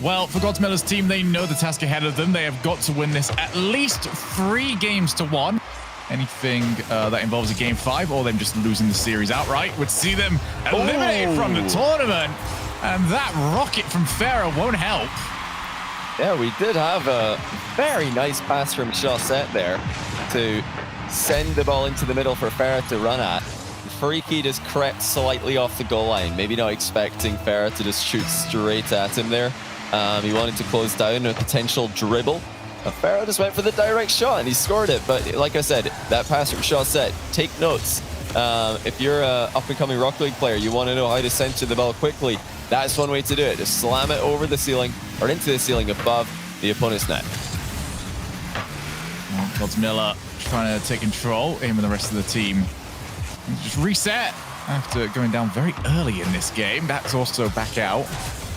Well, for Godsmilla's team, they know the task ahead of them. They have got to win this at least 3 games to 1. Anything that involves a game 5 or them just losing the series outright would see them eliminated from the tournament. And that rocket from Farah won't help. Yeah, we did have a very nice pass from Chaussette there to send the ball into the middle for Farah to run at. Freaky just crept slightly off the goal line, maybe not expecting Farah to just shoot straight at him there. He wanted to close down a potential dribble. Farah just went for the direct shot and he scored it. But like I said, that pass from Chaussette, take notes. If you're an up-and-coming Rocket League player, you want to know how to center the ball quickly. That's one way to do it. Just slam it over the ceiling or into the ceiling above the opponent's net. Well, Godsmilla trying to take control, him and the rest of the team. Just reset after going down very early in this game. That's also back out.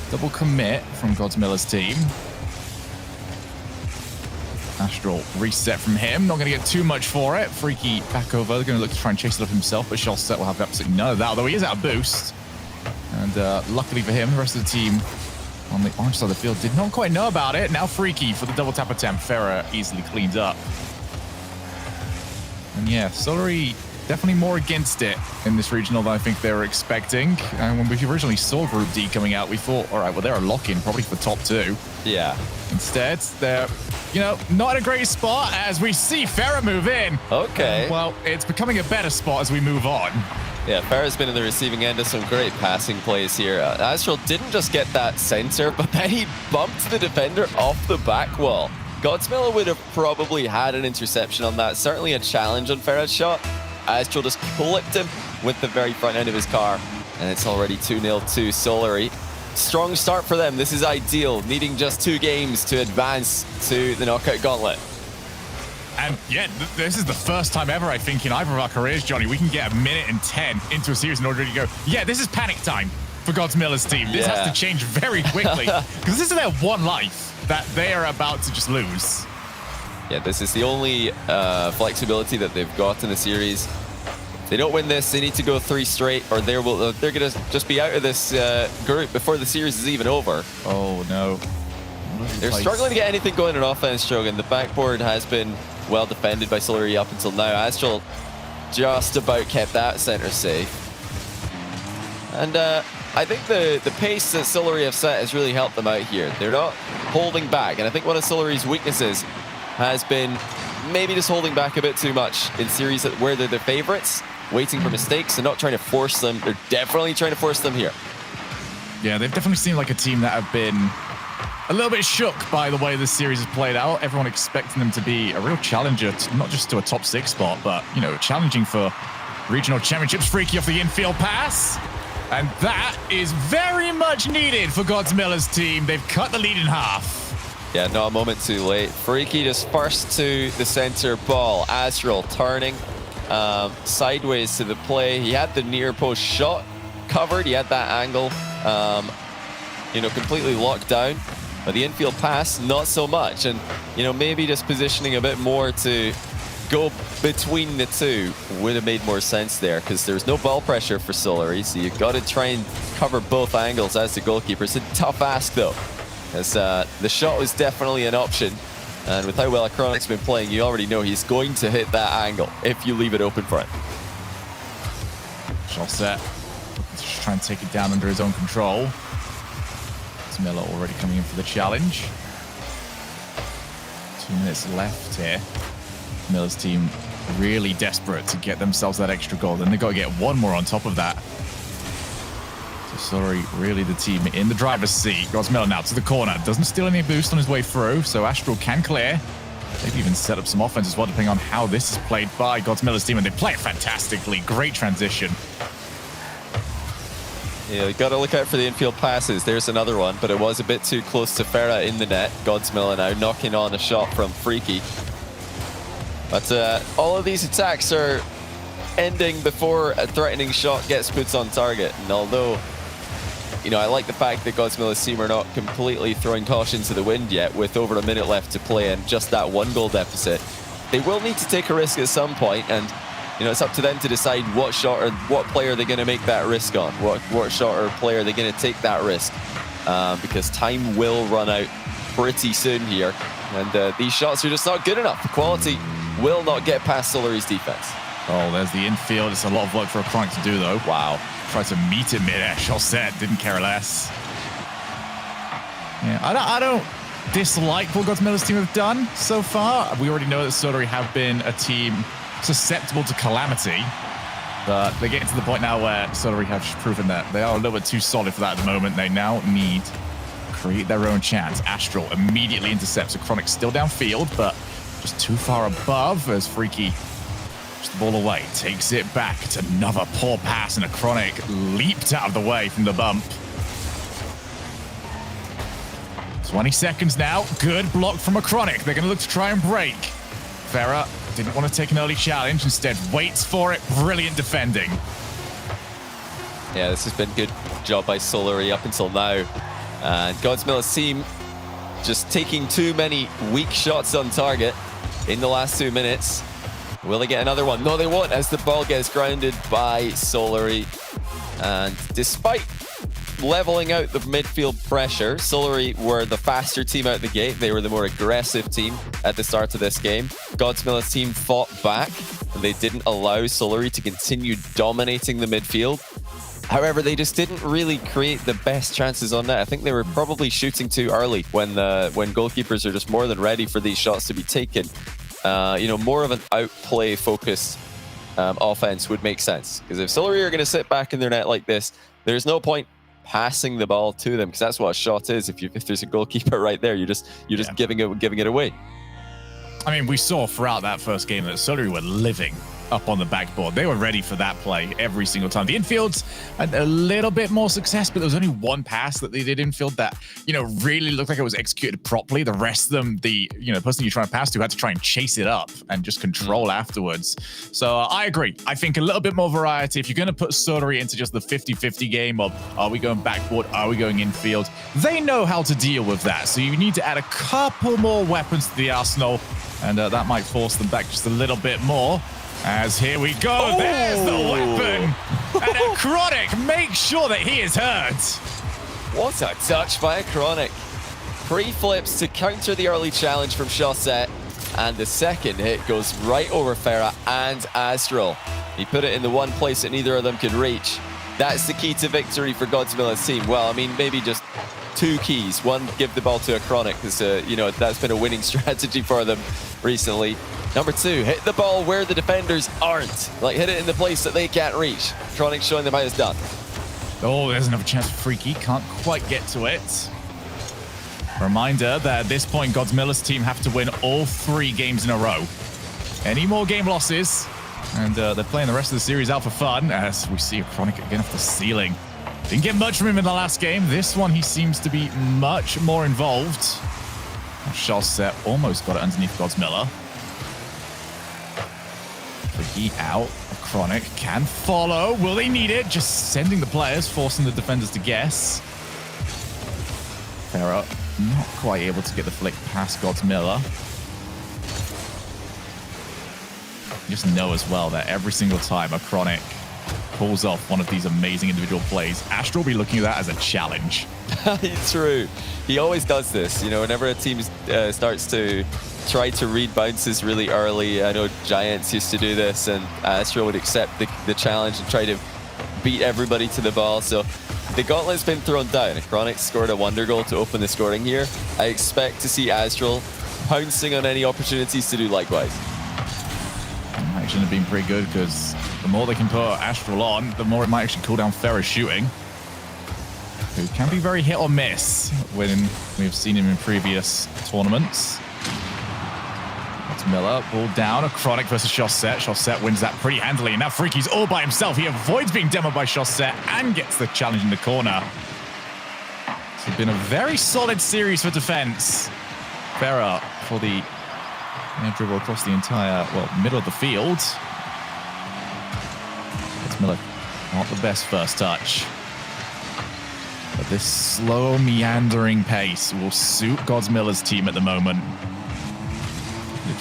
Double commit from Godsmilla's team. Astral reset from him. Not going to get too much for it. Freaky back over. Going to look to try and chase it up himself, but Chaussette will have absolutely none of that, although he is out of boost. And luckily for him, the rest of the team on the orange side of the field did not quite know about it. Now Freaky for the double tap attempt. Farah easily cleans up. And yeah, Solary definitely more against it in this regional than I think they were expecting. And when we originally saw Group D coming out, we thought, all right, well, they're a lock-in probably for top 2. Yeah. Instead, they're, you know, not in a great spot as we see Farah move in. Okay. Well, it's becoming a better spot as we move on. Yeah, Farah's been in the receiving end of some great passing plays here. Astral didn't just get that center, but then he bumped the defender off the back wall. Godsmilla would have probably had an interception on that. Certainly a challenge on Farah's shot. Astral just clipped him with the very front end of his car. And it's already 2-0 to Solary. Strong start for them. This is ideal, needing just 2 games to advance to the knockout gauntlet. And yeah, this is the first time ever, I think, in either of our careers, Johnny, we can get 1:10 into a series in order to go, yeah, this is panic time for Godsmilla's team. This has to change very quickly because this is their one life that they are about to just lose. Yeah, this is the only flexibility that they've got in the series. If they don't win this, they need to go 3 straight or they're going to just be out of this group before the series is even over. Oh, no. They're struggling to get anything going on offense, Shogun. The backboard has been well defended by Solary up until now. Astral just about kept that center safe. And I think the pace that Solary have set has really helped them out here. They're not holding back. And I think one of Solary's weaknesses has been maybe just holding back a bit too much in series where they're the favorites, waiting for mistakes and not trying to force them. They're definitely trying to force them here. Yeah, they've definitely seemed like a team that have been a little bit shook by the way this series has played out. Everyone expecting them to be a real challenger, not just to a top 6 spot, but, you know, challenging for regional championships. Freaky off the infield pass. And that is very much needed for Godsmilla's team. They've cut the lead in half. Yeah, not a moment too late. Freaky just first to the center ball. Astral turning sideways to the play. He had the near post shot covered. He had that angle, you know, completely locked down. But the infield pass, not so much. And, you know, maybe just positioning a bit more to go between the two would have made more sense there because there's no ball pressure for Solary. So you've got to try and cover both angles as the goalkeeper. It's a tough ask, though, as the shot was definitely an option. And with how well Chronic's been playing, you already know he's going to hit that angle if you leave it open for him. Chaussette just trying to take it down under his own control. Miller already coming in for the challenge. 2 minutes left here. Miller's team really desperate to get themselves that extra goal. Then they've got to get 1 more on top of that. So Solary really the team in the driver's seat. Godsmilla now to the corner. Doesn't steal any boost on his way through, so Astral can clear. Maybe even set up some offense as well, depending on how this is played by Godsmilla's team. And they play it fantastically. Great transition. Yeah, you got to look out for the infield passes. There's another one, but it was a bit too close to Farah in the net. Godsmilla now knocking on a shot from Freaky. But all of these attacks are ending before a threatening shot gets put on target. And although, you know, I like the fact that Godsmilla's team are not completely throwing caution to the wind yet with over a minute left to play and just that 1 goal deficit, they will need to take a risk at some point. And you know, it's up to them to decide what shot or what player they're going to make that risk on. What shot or player they're going to take that risk. because time will run out pretty soon here. And these shots are just not good enough. The quality will not get past Solary's defense. Oh, there's the infield. It's a lot of work for Chronic to do, though. Wow. Tried to meet it mid-air. Shot set. Didn't care less. Yeah, I don't dislike what Godsmilla's team have done so far. We already know that Solary have been a team susceptible to calamity. But they're getting to the point now where Solary have proven that they are a little bit too solid for that at the moment. They now need to create their own chance. Astral immediately intercepts. Chronic still downfield, but just too far above as Freaky just the ball away. Takes it back. It's another poor pass, and Chronic leaped out of the way from the bump. 20 seconds now. Good block from Chronic. They're going to look to try and break. Farah didn't want to take an early challenge. Instead, waits for it. Brilliant defending. Yeah, this has been good job by Solary up until now. And Godsmilla's team just taking too many weak shots on target in the last 2 minutes. Will they get another one? No, they won't, as the ball gets grounded by Solary. And despite leveling out the midfield pressure, Solary were the faster team out the gate. They were the more aggressive team at the start of this game. Godsmilla's team fought back, and they didn't allow Solary to continue dominating the midfield. However, they just didn't really create the best chances on net. I think they were probably shooting too early when goalkeepers are just more than ready for these shots to be taken. More of an outplay focused offense would make sense. Because if Solary are going to sit back in their net like this, there's no point passing the ball to them, because that's what a shot is. If there's a goalkeeper right there, you're just giving it away. I mean, we saw throughout that first game that Solary were living up on the backboard. They were ready for that play every single time. The infields had a little bit more success, but there was only one pass that they did infield that, really looked like it was executed properly. The rest of them, the person you're trying to pass to had to try and chase it up and just control afterwards. So I agree. I think a little bit more variety. If you're going to put Solary into just the 50-50 game of, are we going backboard? Are we going infield? They know how to deal with that. So you need to add a couple more weapons to the arsenal, and that might force them back just a little bit more. As here we go, there's the weapon, and Chronic makes sure that he is hurt. What a touch by Chronic. Pre-flips to counter the early challenge from Chaussette, and the second hit goes right over Farah and Astral. He put it in the one place that neither of them could reach. That's the key to victory for Godsmilla's team. Well, I mean, maybe just two keys. One, give the ball to a Chronic, because that's been a winning strategy for them recently. Number two, hit the ball where the defenders aren't. Like, hit it in the place that they can't reach. Chronic showing them how it's done. Oh, there's another chance for Freaky. Can't quite get to it. Reminder that at this point, Godsmilla's team have to win all 3 games in a row. Any more game losses, and they're playing the rest of the series out for fun, as we see a Chronic again off the ceiling. Didn't get much from him in the last game. This one, he seems to be much more involved. Chaussette almost got it underneath Godsmilla. Freaky out. Chronic can follow. Will they need it? Just sending the players, forcing the defenders to guess. Farah not quite able to get the flick past Godsmilla. You just know as well that every single time a Chronic pulls off one of these amazing individual plays, Astral will be looking at that as a challenge. It's true. He always does this. Whenever a team starts to try to read bounces really early. I know Giants used to do this, and Astral would accept the challenge and try to beat everybody to the ball. So the gauntlet's been thrown down. Chronic scored a wonder goal to open the scoring here. I expect to see Astral pouncing on any opportunities to do likewise. Might actually have been pretty good, because the more they can put Astral on, the more it might actually cool down Farah's shooting, who can be very hit or miss when we've seen him in previous tournaments. Miller, ball down, a Chronic versus Chaussette. Chaussette wins that pretty handily, and now Freaky's all by himself. He avoids being demoed by Chaussette and gets the challenge in the corner. It's been a very solid series for defense. Farah for the dribble across the entire, middle of the field. It's Miller, not the best first touch. But this slow, meandering pace will suit Godsmilla's team at the moment.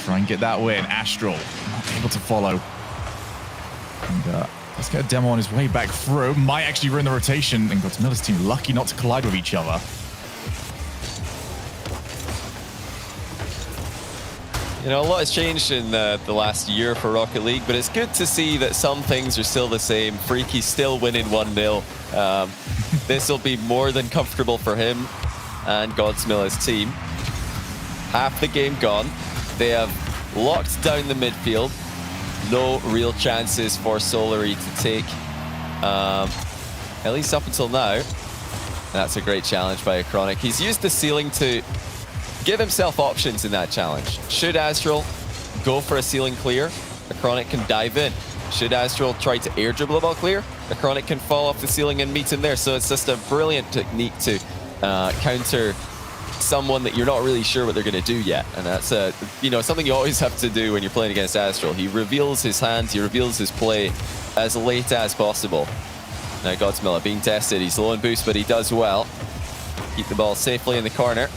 Try and get that win. Astral not able to follow. And Let's get a demo on his way back through. Might actually ruin the rotation. And Godsmilla's team lucky not to collide with each other. You know, a lot has changed in the last year for Rocket League, but it's good to see that some things are still the same. Freaky's still winning 1-0. This will be more than comfortable for him and Godsmilla's team. Half the game gone. They have locked down the midfield. No real chances for Solary to take, at least up until now. That's a great challenge by Acronic. He's used the ceiling to give himself options in that challenge. Should Astral go for a ceiling clear, Acronic can dive in. Should Astral try to air dribble the ball clear, Acronic can fall off the ceiling and meet him there. So it's just a brilliant technique to counter someone that you're not really sure what they're going to do yet. And that's something you always have to do when you're playing against Astral. He reveals his hands, he reveals his play as late as possible. Now Godsmilla being tested. He's low on boost, but he does well. Keep the ball safely in the corner.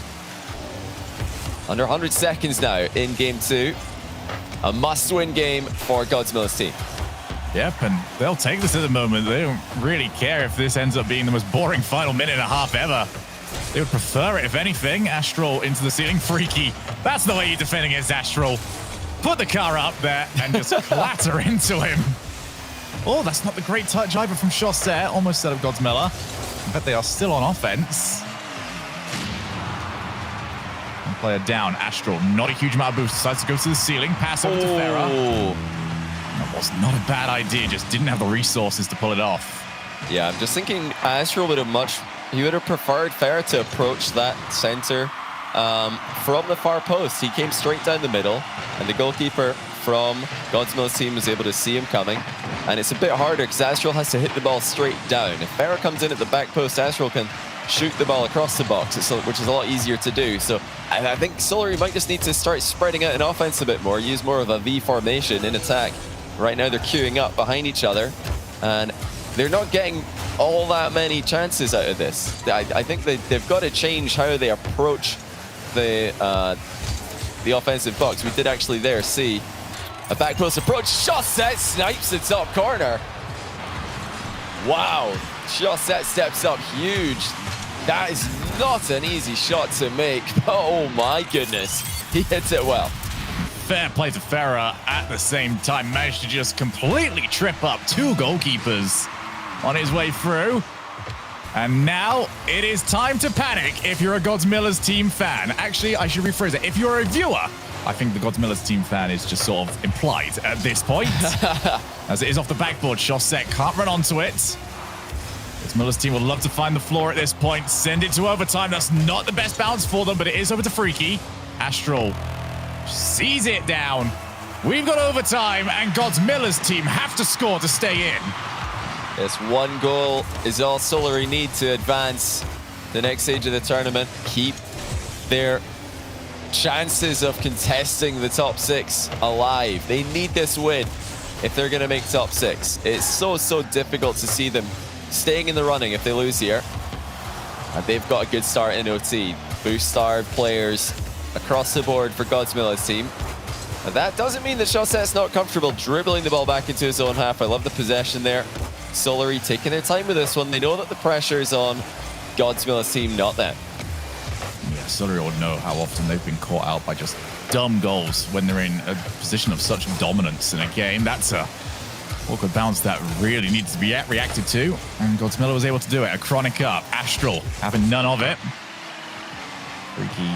Under 100 seconds now in game 2. A must-win game for Godsmilla's team. Yep, and they'll take this at the moment. They don't really care if this ends up being the most boring final minute and a half ever. They would prefer it, if anything. Astral into the ceiling. Freaky. That's the way you defend against Astral. Put the car up there and just clatter into him. Oh, that's not the great touch either from Chaussette. Almost set of Godsmilla. I bet they are still on offense. One player down. Astral, not a huge amount of boost. Decides to go to the ceiling. Pass over to Farah. That was not a bad idea. Just didn't have the resources to pull it off. Yeah, I'm just thinking Astral would have preferred Farah to approach that center from the far post. He came straight down the middle, and the goalkeeper from Godsmilla's team was able to see him coming. And it's a bit harder because Astral has to hit the ball straight down. If Farah comes in at the back post, Astral can shoot the ball across the box, which is a lot easier to do. So I think Solary might just need to start spreading out in offense a bit more, use more of a V formation in attack. Right now they're queuing up behind each other, and they're not getting all that many chances out of this. I think they've got to change how they approach the offensive box. We did actually there see a back post approach. Chaussette snipes the top corner. Wow, Chaussette steps up huge. That is not an easy shot to make. Oh my goodness, he hits it well. Fair play to Farah at the same time. Managed to just completely trip up 2 goalkeepers on his way through. And now it is time to panic if you're a Godsmilla's team fan. Actually, I should rephrase it. If you're a viewer, I think the Godsmilla's team fan is just sort of implied at this point. As it is off the backboard, Chaussette can't run onto it. Godsmilla's team would love to find the floor at this point. Send it to overtime. That's not the best bounce for them, but it is over to Freaky. Astral sees it down. We've got overtime, and Godsmilla's team have to score to stay in. Yes, 1 goal is all Solary need to advance the next stage of the tournament. Keep their chances of contesting the top 6 alive. They need this win if they're going to make top 6. It's so difficult to see them staying in the running if they lose here. And they've got a good start in OT. Boost-starred players across the board for Godsmilla's team. And that doesn't mean that Chaussette's not comfortable dribbling the ball back into his own half. I love the possession there. Solary taking their time with this one. They know that the pressure is on Godsmilla's team, not them. Yeah, Solary would know how often they've been caught out by just dumb goals when they're in a position of such dominance in a game. That's a awkward bounce that really needs to be reacted to. And Godsmilla was able to do it. A chronic up. Astral having none of it. Freaky.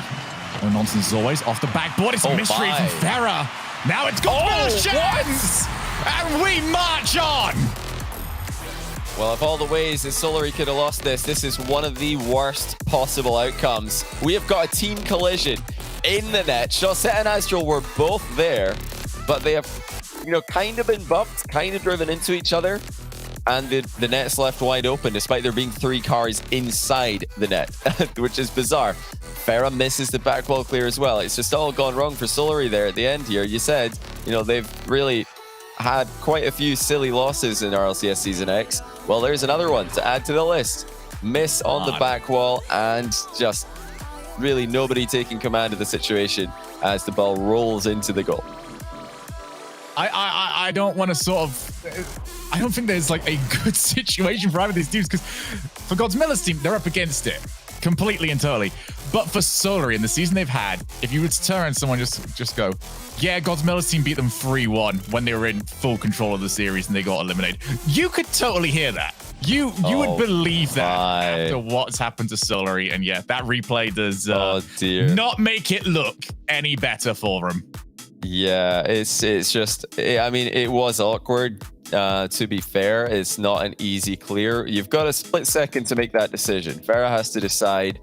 No nonsense as always. Off the backboard. It's a mystery from Farah. Now it's Godsmilla's chance! And we march on! Well, of all the ways that Solary could have lost this, this is one of the worst possible outcomes. We have got a team collision in the net. Chaussette and Astral were both there, but they have, kind of been bumped, kind of driven into each other, and the net's left wide open, despite there being 3 cars inside the net, which is bizarre. Farah misses the back wall clear as well. It's just all gone wrong for Solary there at the end here. You said, they've really had quite a few silly losses in RLCS Season X. Well, there's another one to add to the list. Miss on the back wall, and just really nobody taking command of the situation as the ball rolls into the goal. I don't want to I don't think there's like a good situation for either of these teams, because for Godsmilla's team, they're up against it completely and totally. But for Solary, in the season they've had, if you were to turn someone just go, yeah, Godsmilla's team beat them 3-1 when they were in full control of the series and they got eliminated. You could totally hear that. You would believe that after what's happened to Solary. And yeah, that replay does not make it look any better for them. Yeah, it's just, I mean, it was awkward. To be fair, it's not an easy clear. You've got a split second to make that decision. Farah has to decide,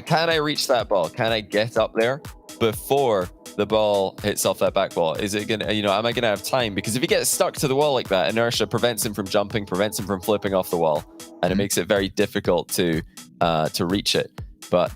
can I reach that ball? Can I get up there before the ball hits off that back wall? Is it gonna, am I gonna have time? Because if he gets stuck to the wall like that, inertia prevents him from jumping, prevents him from flipping off the wall, and it makes it very difficult to reach it. But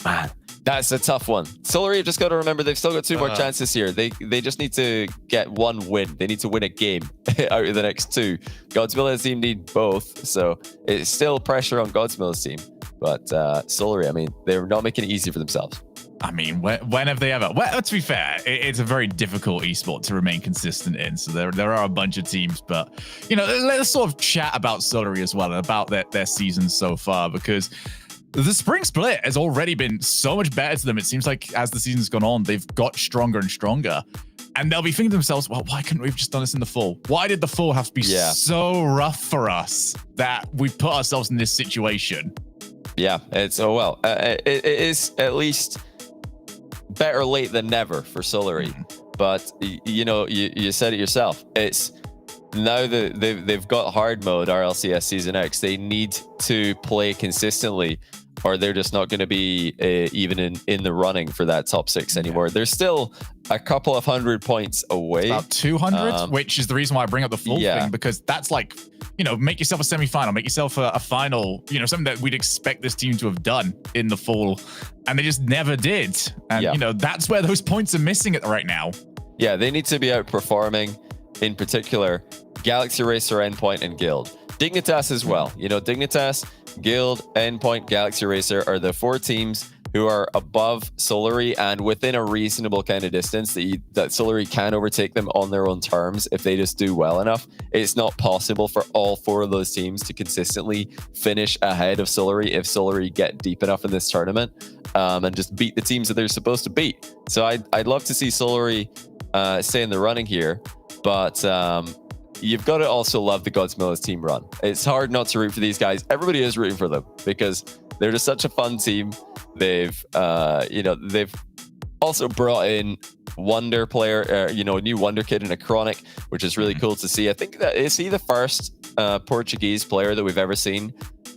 man, that's a tough one. Solary have just got to remember they've still got 2 more chances here. They just need to get 1 win. They need to win a game out of the next 2. Godsmilla's team need both, so it's still pressure on Godsmilla's team. But Solary, I mean, they're not making it easy for themselves. I mean, when have they ever? Well, to be fair, it's a very difficult esport to remain consistent in. So there are a bunch of teams, but let's sort of chat about Solary as well and about their season so far, because the spring split has already been so much better to them. It seems like as the season's gone on, they've got stronger and stronger. And they'll be thinking to themselves, well, why couldn't we have just done this in the fall? Why did the fall have to be so rough for us that we put ourselves in this situation? Yeah, it is at least better late than never for Solary. But, you said it yourself. It's now that they've got hard mode, RLCS Season X, they need to play consistently, or they're just not going to be even in the running for that top 6 anymore. They're still a couple of 100 points away. About 200, which is the reason why I bring up the full thing, because that's like, make yourself a semi-final, make yourself a final, something that we'd expect this team to have done in the fall, and they just never did. And, that's where those points are missing it right now. Yeah, they need to be outperforming, in particular, Galaxy Racer, Endpoint, and Guild. Dignitas as well. Dignitas, Guild, Endpoint, Galaxy Racer are the 4 teams who are above Solary and within a reasonable kind of distance that Solary can overtake them on their own terms if they just do well enough. It's not possible for all 4 of those teams to consistently finish ahead of Solary if Solary get deep enough in this tournament and just beat the teams that they're supposed to beat. So I'd love to see Solary stay in the running here, but you've got to also love the Godsmilla's team run. It's hard not to root for these guys. Everybody is rooting for them because they're just such a fun team. They've also brought in Wonder player, new Wonder kid in a Chronic, which is really cool to see. I think that is he the first Portuguese player that we've ever seen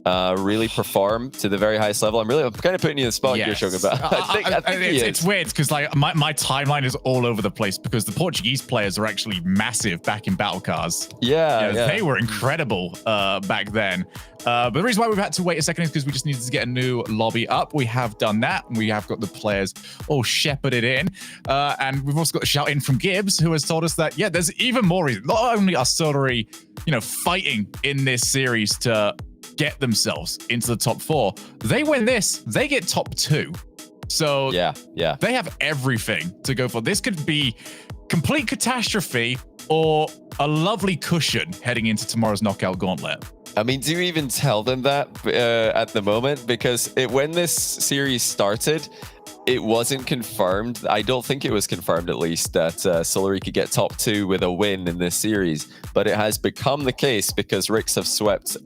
really perform to the very highest level. I'm kind of putting you in the spot here, Sugar, but I think it's weird because like my timeline is all over the place because the Portuguese players are actually massive back in battle cars. Yeah. They were incredible back then. But the reason why we've had to wait a second is because we just needed to get a new lobby up. We have done that. We have got the players all shepherded in. And we've also got a shout in from Gibbs, who has told us that, there's even more reason. Not only are Solary, fighting in this series to get themselves into the top 4. They win this, they get top 2. So they have everything to go for. This could be complete catastrophe or a lovely cushion heading into tomorrow's knockout gauntlet. I mean, do you even tell them that at the moment? Because when this series started, it wasn't confirmed. I don't think it was confirmed, at least, that Solary could get top 2 with a win in this series. But it has become the case because Ricks have swept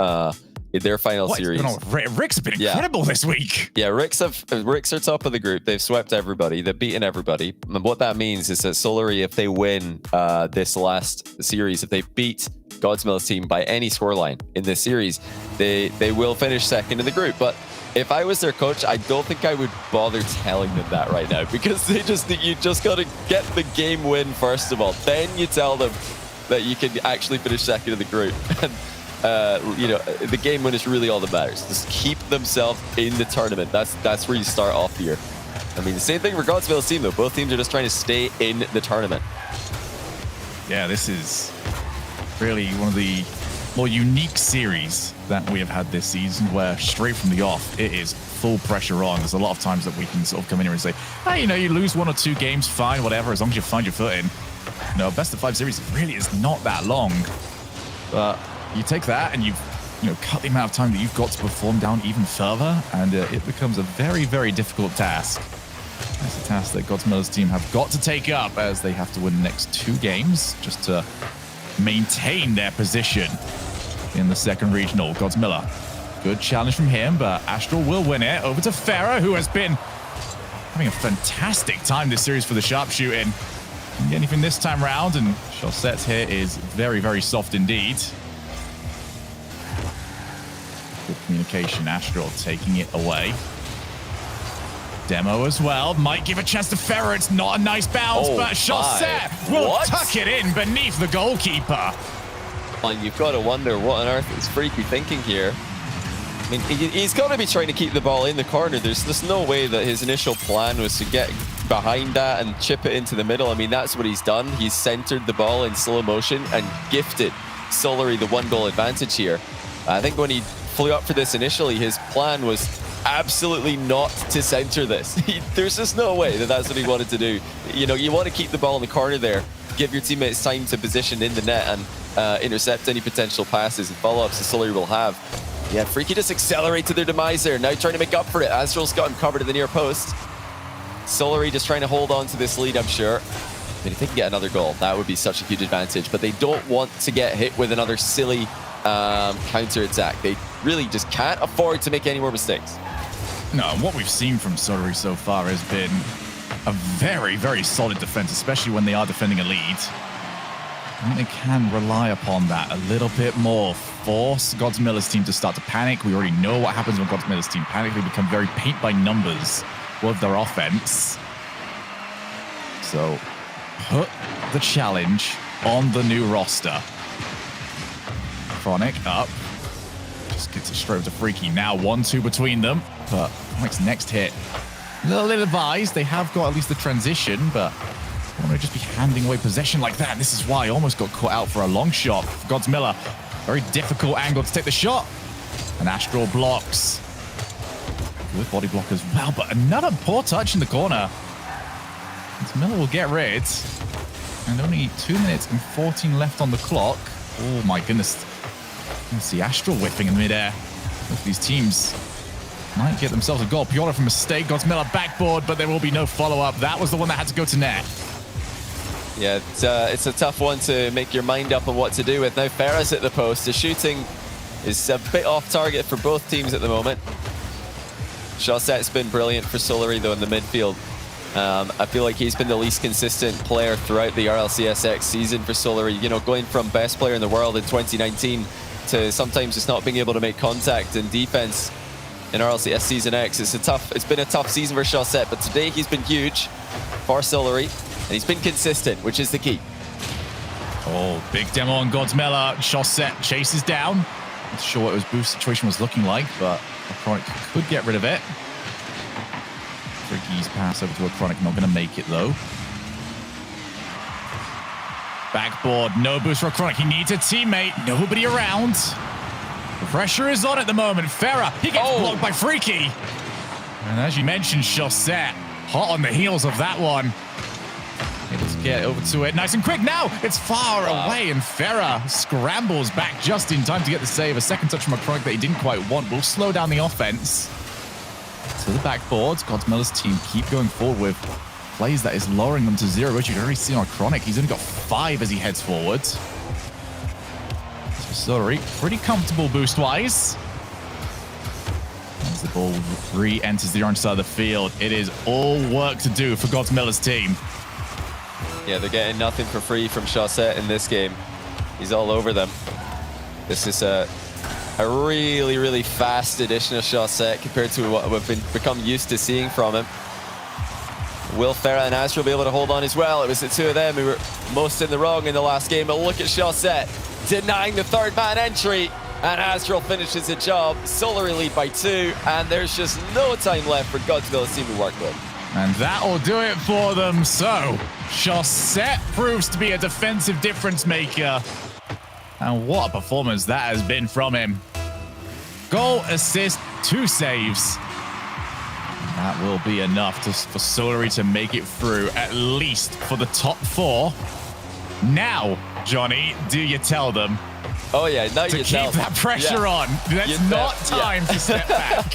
in their final series. Ricks have been incredible this week. Yeah, Ricks are top of the group. They've swept everybody. They've beaten everybody. And what that means is that Solary, if they win this last series, if they beat Godsmilla's team by any scoreline in this series, they will finish second in the group. But if I was their coach, I don't think I would bother telling them that right now because you just got to get the game win first of all. Then you tell them that you can actually finish second in the group. And the game win is really all that matters. Just keep themselves in the tournament. That's where you start off here. I mean, the same thing for Godsmilla's team, though. Both teams are just trying to stay in the tournament. Yeah, this is really one of the more unique series that we have had this season, where straight from the off, it is full pressure on. There's a lot of times that we can sort of come in here and say, hey, you lose 1 or 2 games, fine, whatever, as long as you find your footing. Best of 5 series really is not that long. But you take that and you've cut the amount of time that you've got to perform down even further, and it becomes a very, very difficult task. It's a task that Godsmilla's team have got to take up, as they have to win the next 2 games just to maintain their position in the second regional. Godsmilla, good challenge from him, but Astral will win it. Over to Farah, who has been having a fantastic time this series for the sharpshooting. Didn't get anything this time round, and Chaussette here is very, very soft indeed. Good communication. Astral taking it away. Demo as well. Might give a chance to Farah. It's not a nice bounce, but Chaussette will tuck it in beneath the goalkeeper. And you've got to wonder what on earth is Freaky thinking here. I mean, he's got to be trying to keep the ball in the corner. There's no way that his initial plan was to get behind that and chip it into the middle. I mean, that's what he's done. He's centered the ball in slow motion and gifted Solary the 1-goal advantage here. I think when he flew up for this initially, his plan was absolutely not to center this. There's just no way that that's what he wanted to do. You want to keep the ball in the corner there, give your teammates time to position in the net and intercept any potential passes and follow-ups that Solary will have. Yeah, Freaky just accelerate to their demise there. Now trying to make up for it. Astral's got him covered at the near post. Solary just trying to hold on to this lead, I'm sure. I mean, if they can get another goal, that would be such a huge advantage. But they don't want to get hit with another silly counter-attack. They really just can't afford to make any more mistakes. No, what we've seen from Solary so far has been a very, very solid defense, especially when they are defending a lead. I think they can rely upon that a little bit more. Force Godsmilla's team to start to panic. We already know what happens when Godsmilla's team panic. They become very paint by numbers with their offense. So put the challenge on the new roster. Chronic up. Just gets it straight to Freaky. Now 1-2 between them. But Chronic's next hit, a little ill-advised. They have got at least the transition, but I want to just be handing away possession like that. This is why I almost got caught out for a long shot. Godsmilla, very difficult angle to take the shot. And Astral blocks. Good body block as well, but another poor touch in the corner. Godsmilla will get rid. And only 2 minutes and 14 left on the clock. Oh my goodness. You can see Astral whipping in midair. Both these teams might get themselves a goal. Piora from mistake. Godsmilla backboard, but there will be no follow-up. That was the one that had to go to net. Yeah, it's a tough one to make your mind up on what to do with. Now Farah's at the post. The shooting is a bit off target for both teams at the moment. Chaussette's been brilliant for Solary, though, in the midfield. I feel like he's been the least consistent player throughout the RLCS season for Solary. Going from best player in the world in 2019 to sometimes just not being able to make contact and defense in RLCS Season X. It's been a tough season for Chaussette, but today he's been huge for Solary, and he's been consistent, which is the key. Oh, big demo on Godsmilla. Chaussette chases down. Not sure what his boost situation was looking like, but Chronic could get rid of it. Freaky's pass over to a Chronic, not going to make it though. Backboard, no boost for Chronic. He needs a teammate, nobody around. The pressure is on at the moment. Farah, he gets blocked by Freaky. And as you mentioned, Chaussette, hot on the heels of that one. Able to get over to it nice and quick. Now it's far away, and Farah scrambles back just in time to get the save. A second touch from a Chronic that he didn't quite want will slow down the offense. To the backboards, Godsmilla's team keep going forward with plays that is lowering them to 0, which you can already see on Chronic. He's only got 5 as he heads forwards. Solary, pretty comfortable boost-wise. As the ball re-enters the orange side of the field, it is all work to do for Godsmilla's team. Yeah, they're getting nothing for free from Chaussette in this game. He's all over them. This is a really, really fast edition of Chaussette compared to what we've become used to seeing from him. Will Farah and Astral be able to hold on as well? It was the two of them who were most in the wrong in the last game, but look at Chaussette denying the third man entry, and Astral finishes the job. Solary lead by 2, and there's just no time left for Godsmilla's team to work with. And that will do it for them. So, Chaussette proves to be a defensive difference maker. And what a performance that has been from him. Goal, assist, 2 saves. That will be enough for Solary to make it through, at least for the top 4. Now, Johnny, do you tell them Oh yeah, now to you keep tell that pressure on. That's not time to step back.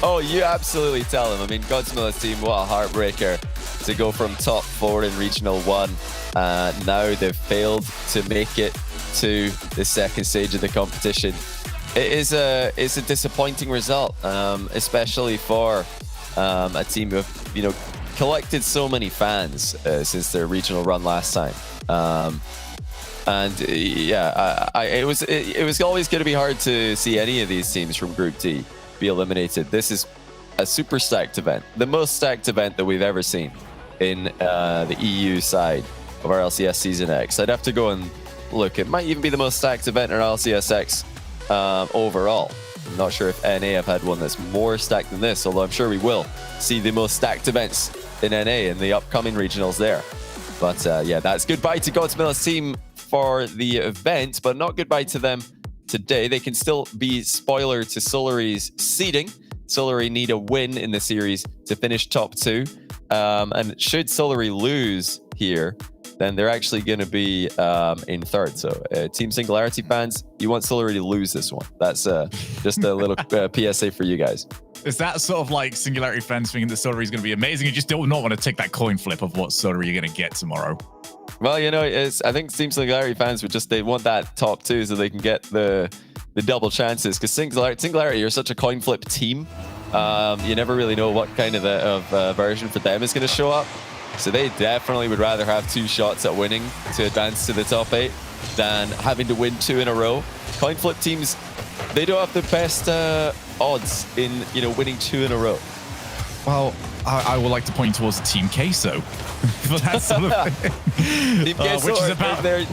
Oh, you absolutely tell him. I mean, Godsmilla's team, what a heartbreaker to go from top 4 in Regional 1. Now they've failed to make it to the second stage of the competition. It's a disappointing result, especially for a team who have, collected so many fans since their regional run last time. It was always going to be hard to see any of these teams from Group D be eliminated. This is a super stacked event, the most stacked event that we've ever seen in the EU side of RLCS Season X. I'd have to go and look. It might even be the most stacked event in RLCS X overall. I'm not sure if NA have had one that's more stacked than this, although I'm sure we will see the most stacked events in NA in the upcoming regionals there. But yeah, that's goodbye to Godsmilla's team for the event, but not goodbye to them today. They can still be spoiler to Solary's seeding. Solary need a win in the series to finish top 2. And should Solary lose here, then they're actually going to be in 3rd. So Team Singularity fans, you want Solary to lose this one. That's just a little PSA for you guys. Is that sort of like Singularity fans thinking that Solary is going to be amazing? You just do not want to take that coin flip of what Solary you're going to get tomorrow. Well, I think Team Singularity fans they want that top 2 so they can get the double chances. Because Singularity are such a coin flip team. You never really know what kind of version for them is going to show up. So they definitely would rather have 2 shots at winning to advance to the top 8 than having to win 2 in a row. Coin flip teams, they don't have the best odds in winning 2 in a row. Well, I would like to point towards Team Queso for that sort of thing. Team Queso,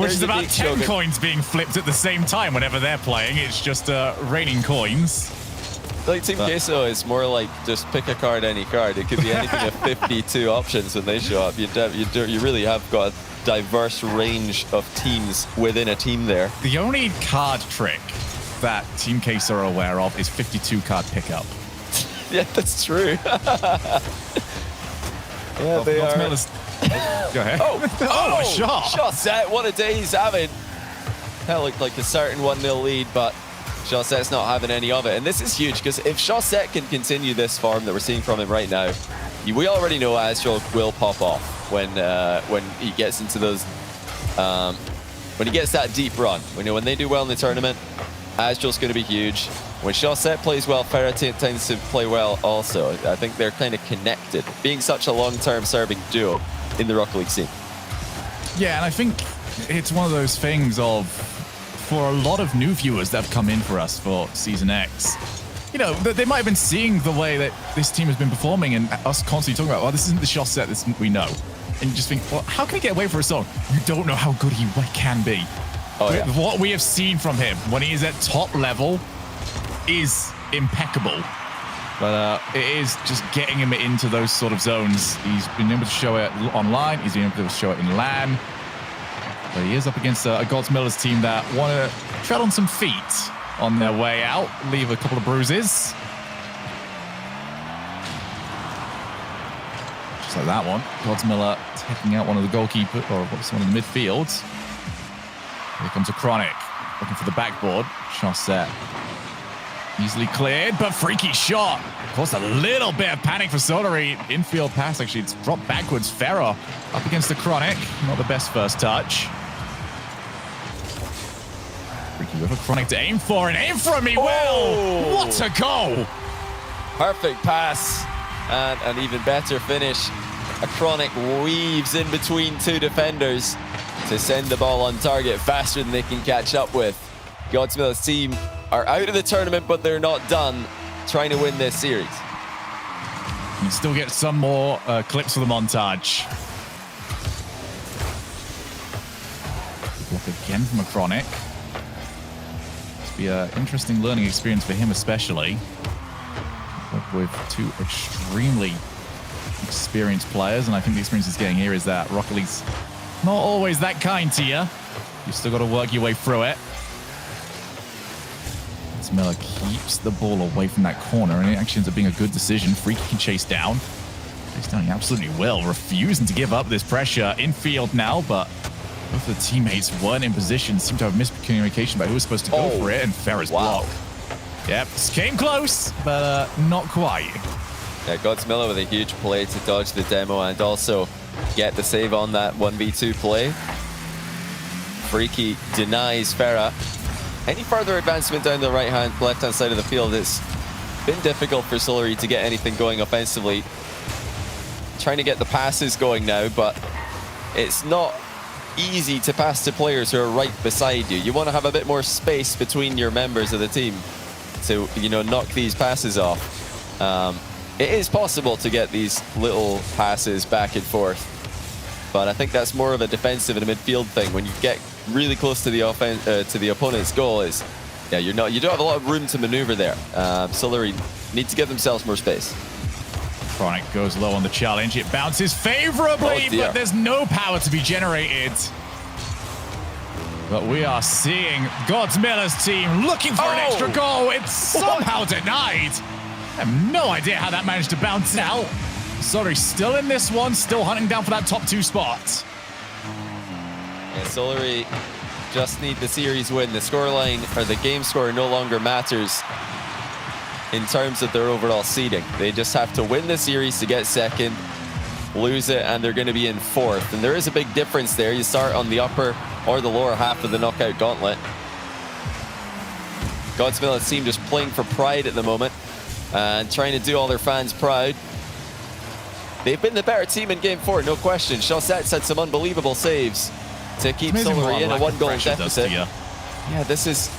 which is about 10 coins being flipped at the same time whenever they're playing. It's just raining coins. Like Team Queso is more like just pick a card, any card. It could be anything of 52 options when they show up. You really have got a diverse range of teams within a team there. The only card trick that Team Queso are aware of is 52 card pickup. Yeah, that's true. Yeah, they are. Go ahead. Oh, a shot. Shot set. What a day he's having. That looked like a certain 1-0 lead, but Shotset's not having any of it. And this is huge, because if Shotset can continue this form that we're seeing from him right now, we already know Astral will pop off when he gets into those, when he gets that deep run. When they do well in the tournament, Astral's going to be huge. When Shotset plays well, Ferra tends to play well also. I think they're kind of connected, being such a long-term serving duo in the Rocket League scene. Yeah, and I think it's one of those things of, for a lot of new viewers that have come in for us for Season X, they might have been seeing the way that this team has been performing and us constantly talking about, well, this isn't the Shotset that we know. And you just think, well, how can he get away for a song? You don't know how good he can be. Oh, yeah. What we have seen from him when he is at top level is impeccable. But it is just getting him into those sort of zones. He's been able to show it online. He's been able to show it in LAN. But he is up against a Godsmilla's team that want to tread on some feet on their way out, leave a couple of bruises. Just like that one. Godsmilla taking out one of the goalkeepers, or one of the midfields. Here comes a Chronic, looking for the backboard. Shot set. Easily cleared, but freaky shot. Caused a little bit of panic for Solary. Infield pass, actually, it's dropped backwards. Ferro up against the Chronic. Not the best first touch. Freaky with a Chronic to aim for, and aim for him he will! What a goal! Perfect pass, and an even better finish. A Chronic weaves in between 2 defenders to send the ball on target faster than they can catch up with. Godsmilla's team are out of the tournament, but they're not done trying to win this series. You still get some more clips for the montage. Block again from a Chronic. It's be an interesting learning experience for him especially. Work with 2 extremely experienced players, and I think the experience he's getting here is that Rocket League's not always that kind to you. You've still got to work your way through it. Miller keeps the ball away from that corner, and it actually ends up being a good decision. Freaky can chase down. He absolutely will, refusing to give up this pressure. Infield now, but Both of the teammates weren't in position, seemed to have miscommunication about who was supposed to go for it, and Ferrer's block. Yep, came close, but not quite. Yeah, Godsmilla with a huge play to dodge the demo and also get the save on that 1v2 play. Freaky denies Ferrer any further advancement down the left-hand side of the field. It's been difficult for Solary to get anything going offensively. Trying to get the passes going now, but it's not easy to pass to players who are right beside you. You want to have a bit more space between your members of the team to, you know, knock these passes off. It is possible to get these little passes back and forth, but I think that's more of a defensive and a midfield thing. When you get really close to the opponent's goal, you don't have a lot of room to maneuver there. Solary need to give themselves more space. Chronic goes low on the challenge. It bounces favorably, but there's no power to be generated. But we are seeing Godsmilla's team looking for an extra goal. It's somehow denied. I have no idea how that managed to bounce out. Sorry, still in this one, still hunting down for that top 2 spot. Yeah, Solary just need the series win. The scoreline, or the game score, no longer matters in terms of their overall seeding. They just have to win the series to get second, lose it, and they're going to be in 4th. And there is a big difference there. You start on the upper or the lower half of the knockout gauntlet. Godsmilla's team just playing for pride at the moment and trying to do all their fans proud. They've been the better team in Game 4, no question. Chaussette's had some unbelievable saves to keep Solary in a 1-goal deficit. Yeah, this is,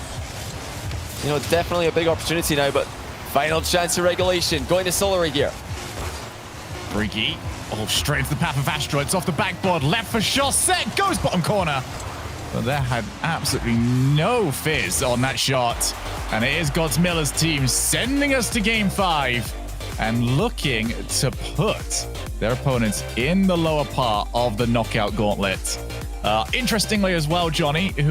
you know, definitely a big opportunity now, but final chance of regulation going to Solary here. Freaky. Oh, straight into the path of Asteroids off the backboard. Left for Chaussette. Goes bottom corner. But that had absolutely no fizz on that shot. And it is Godsmilla's team sending us to Game 5 and looking to put their opponents in the lower part of the knockout gauntlet. Interestingly as well, Johnny, if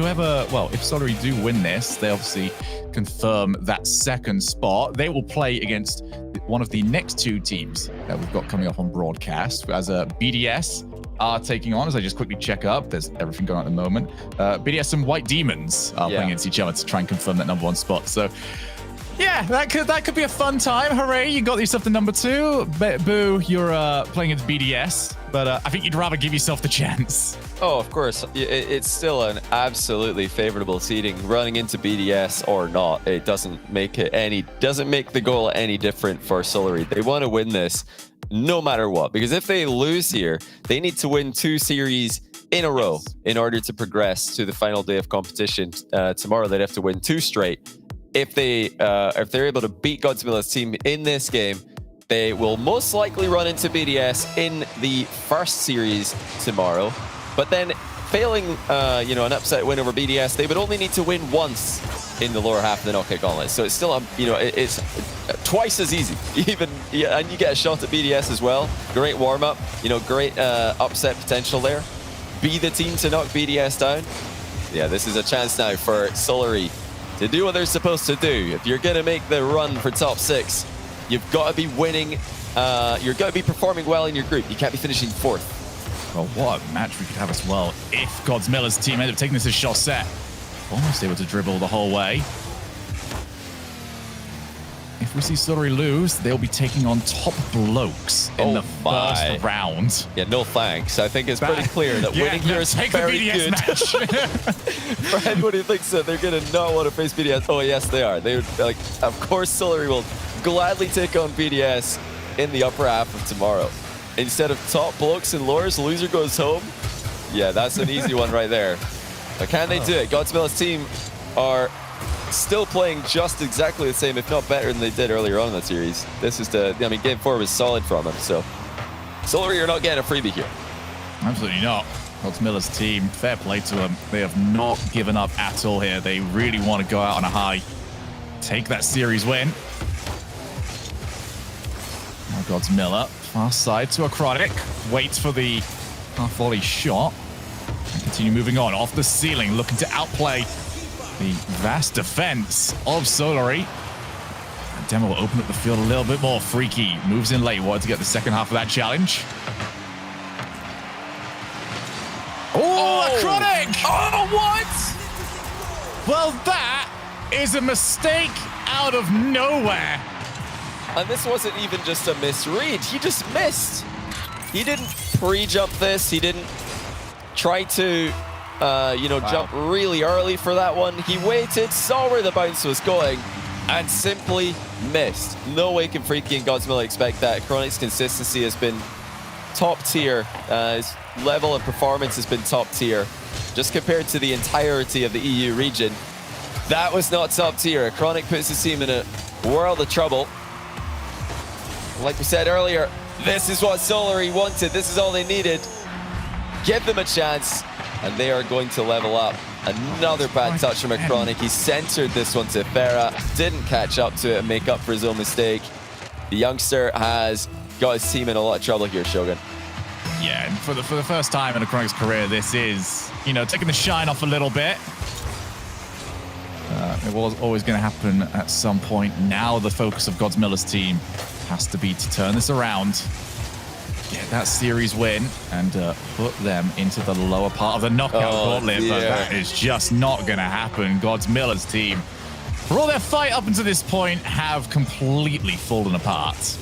Solary do win this, they obviously confirm that second spot. They will play against one of the next 2 teams that we've got coming up on broadcast, as BDS are taking on, as I just quickly check up, there's everything going on at the moment. BDS and White Demons are playing against each other to try and confirm that number 1 spot. So yeah, that could be a fun time. Hooray, you got yourself the number 2. Boo, you're playing against BDS, but I think you'd rather give yourself the chance. Oh, of course. It's still an absolutely favorable seeding. Running into BDS or not, it doesn't make the goal any different for Solary. They want to win this no matter what, because if they lose here, they need to win 2 series in a row in order to progress to the final day of competition. Tomorrow, they'd have to win 2 straight. If they're able to beat Godsmilla's team in this game, they will most likely run into BDS in the first series tomorrow. But then, failing an upset win over BDS, they would only need to win once in the lower half of the knockout gauntlet. So it's still it's twice as easy. And you get a shot at BDS as well. Great warm up. Great upset potential there. Be the team to knock BDS down. Yeah, this is a chance now for Solary to do what they're supposed to do. If you're going to make the run for top 6, you've got to be winning. You're going to be performing well in your group. You can't be finishing 4th. Well, what a match we could have as well if Godsmilla's team ended up taking this as Chaussette. Almost able to dribble the whole way. If we see Solary lose, they'll be taking on Top Blokes in the first round. Yeah, no thanks. I think it's pretty clear that winning here is very good. Match. For anybody who thinks that they're going to not want to face BDS, oh yes, they are. They would, of course, Solary will gladly take on BDS in the upper half of tomorrow. Instead of Top Blokes and Lures, loser goes home. Yeah, that's an easy one right there. But can they do it? Godsmilla's team are still playing just exactly the same, if not better than they did earlier on in the series. This is Game 4 was solid from them. So, Solary, you're not getting a freebie here. Absolutely not. Godsmilla's team, fair play to them. They have not given up at all here. They really want to go out on a high, take that series win. Now Godsmilla, far side to a Chronic, waits for the half volley shot, and continue moving on off the ceiling, looking to outplay the vast defense of Solary. Demo will open up the field a little bit more. Freaky moves in late, wanted to get the second half of that challenge. Oh, Chronic! Oh, what? Well, that is a mistake out of nowhere. And this wasn't even just a misread. He just missed. He didn't pre-jump this. He didn't try to, jump really early for that one. He waited, saw where the bounce was going, and simply missed. No way can Freaky and Godsmilla expect that. Chronic's consistency has been top tier. His level of performance has been top tier. Just compared to the entirety of the EU region, that was not top tier. Chronic puts his team in a world of trouble. Like we said earlier, this is what Solary wanted. This is all they needed. Give them a chance, and they are going to level up. Another bad touch from Chronic. He centered this one to Farah, didn't catch up to it and make up for his own mistake. The youngster has got his team in a lot of trouble here, Shogun. Yeah, and for the first time in a Chronic's career, this is, taking the shine off a little bit. It was always going to happen at some point. Now the focus of Godsmilla's team has to be to turn this around, get that series win, and put them into the lower part of the knockout gauntlet. But that is just not going to happen. Godsmilla's team, for all their fight up until this point, have completely fallen apart.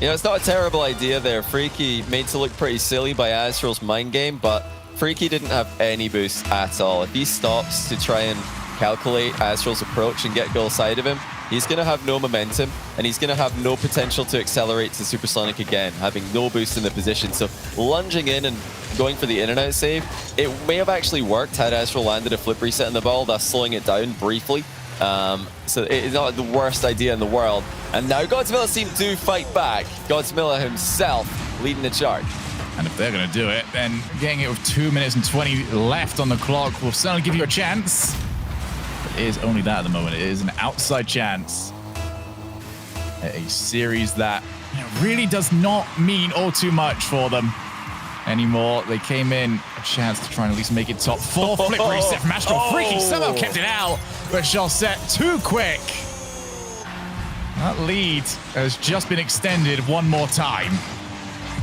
It's not a terrible idea there. Freaky made to look pretty silly by Astral's mind game, but Freaky didn't have any boost at all. If he stops to try and calculate Astral's approach and get goal side of him, he's going to have no momentum, and he's going to have no potential to accelerate to Supersonic again, having no boost in the position. So lunging in and going for the in-and-out save, it may have actually worked had Astral landed a flip reset in the ball, thus slowing it down briefly. So it's not the worst idea in the world. And now Godsmilla's team do fight back. Godsmilla himself leading the charge. And if they're going to do it, then getting it with 2 minutes and 20 left on the clock will certainly give you a chance. It is only that at the moment. It is an outside chance. A series that really does not mean all too much for them anymore. They came in a chance to try and at least make it top four. Flip reset from Astral. Freaky somehow kept it out, but Charlotte too quick. That lead has just been extended one more time.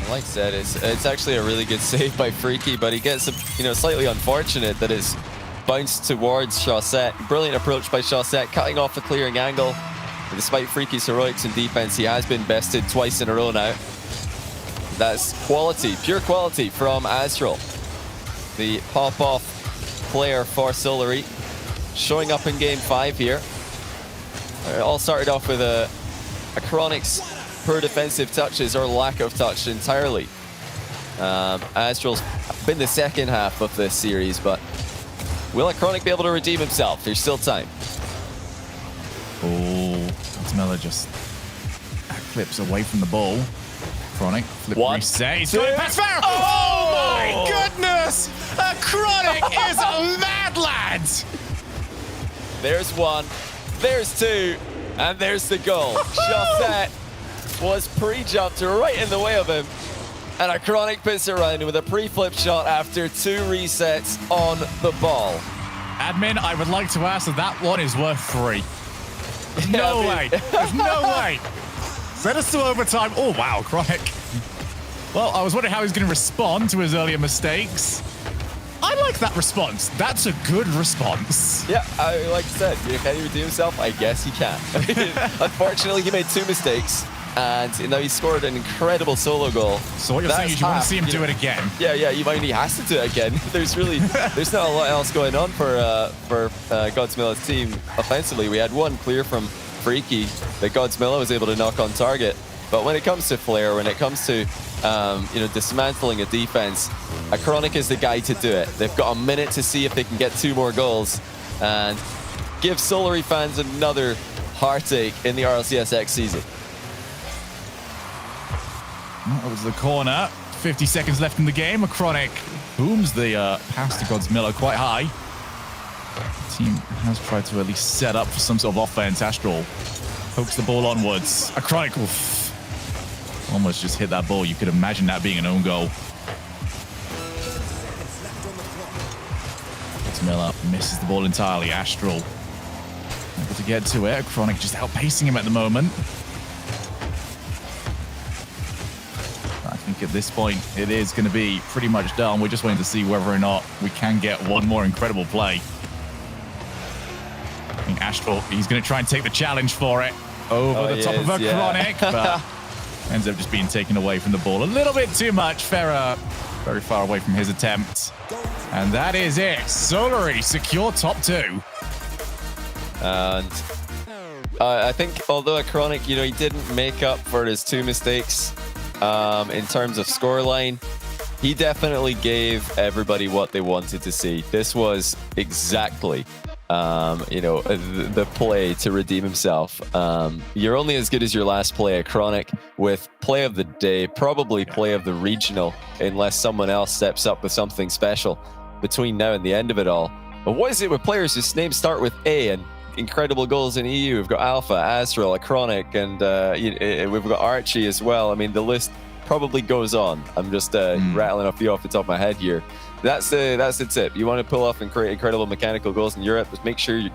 Like I said, it's actually a really good save by Freaky, but he gets slightly unfortunate that it's bounced towards Chaussette. Brilliant approach by Chaussette, cutting off the clearing angle. And despite Freaky's heroics in defense, he has been bested twice in a row now. That's quality, pure quality from Astral. The pop-off player for Solary, showing up in game 5 here. It all started off with a Chronic's poor defensive touches or lack of touch entirely. Astral's been the second half of this series, but will a Chronic be able to redeem himself? There's still time. Oh, Godsmilla just clips away from the ball. Chronic, flip reset. He's got it past Farah. Oh my goodness! A Chronic is a mad lad! There's one, there's two, and there's the goal. Chaussette was pre-jumped right in the way of him. And a Chronic puts it around with a pre-flip shot after 2 resets on the ball. Admin, I would like to ask if that one is worth 3. No way. There's no way. Send us to overtime. Oh, wow, Chronic. Well, I was wondering how he's going to respond to his earlier mistakes. I like that response. That's a good response. Yeah, like I said, can he redeem himself? I guess he can. Unfortunately, he made 2 mistakes. And now he scored an incredible solo goal. So what you're saying is you want to see him do it again? Yeah, he has to do it again. There's not a lot else going on for Godsmilla's team offensively. We had one clear from Freaky that Godsmilla was able to knock on target. But when it comes to flair, when it comes to dismantling a defense, a Chronic is the guy to do it. They've got a minute to see if they can get 2 more goals and give Solary fans another heartache in the RLCS X season. That was the corner. 50 seconds left in the game. A Chronic booms the pass to Godsmilla quite high. The team has tried to at least set up for some sort of offense. Astral pokes the ball onwards. A Chronic almost just hit that ball. You could imagine that being an own goal. Godsmilla misses the ball entirely. Astral able to get to it. A Chronic just outpacing him at the moment. think at this point, it is going to be pretty much done. We're just waiting to see whether or not we can get one more incredible play. I think Astral, he's going to try and take the challenge for it over the top of a Chronic, but ends up just being taken away from the ball a little bit too much. Farah very far away from his attempt. And that is it. Solary secure top 2. And I think although a Chronic, you know, he didn't make up for his 2 mistakes in terms of scoreline, he definitely gave everybody what they wanted to see. This was exactly, you know, the play to redeem himself. You're only as good as your last play. A Chronic with play of the day, probably play of the regional, unless someone else steps up with something special between now and the end of it all. But what is it with players whose names start with A and incredible goals in EU? We've got Alpha, Astral, a Chronic, and we've got Archie as well. I mean, the list probably goes on. I'm just rattling off the top of my head here. That's the tip. You want to pull off incredible mechanical goals in Europe, just make sure your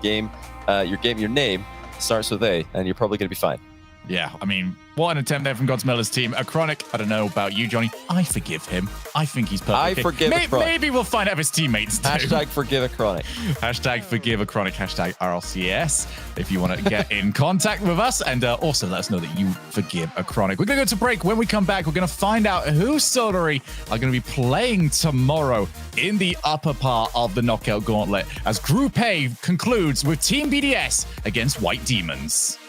name starts with A, and you're probably going to be fine. Yeah, I mean, what an attempt there from Godsmilla's team. A Chronic, I don't know about you, Johnny. I forgive him. I think he's perfect. I forgive a Chronic. Maybe we'll find out if his teammates do. Hashtag forgive a Chronic. Hashtag forgive a Chronic. Hashtag RLCS if you want to get in contact with us. And also let us know that you forgive a Chronic. We're going to go to break. When we come back, we're going to find out who Solary are going to be playing tomorrow in the upper part of the knockout gauntlet as Group A concludes with Team BDS against White Demons.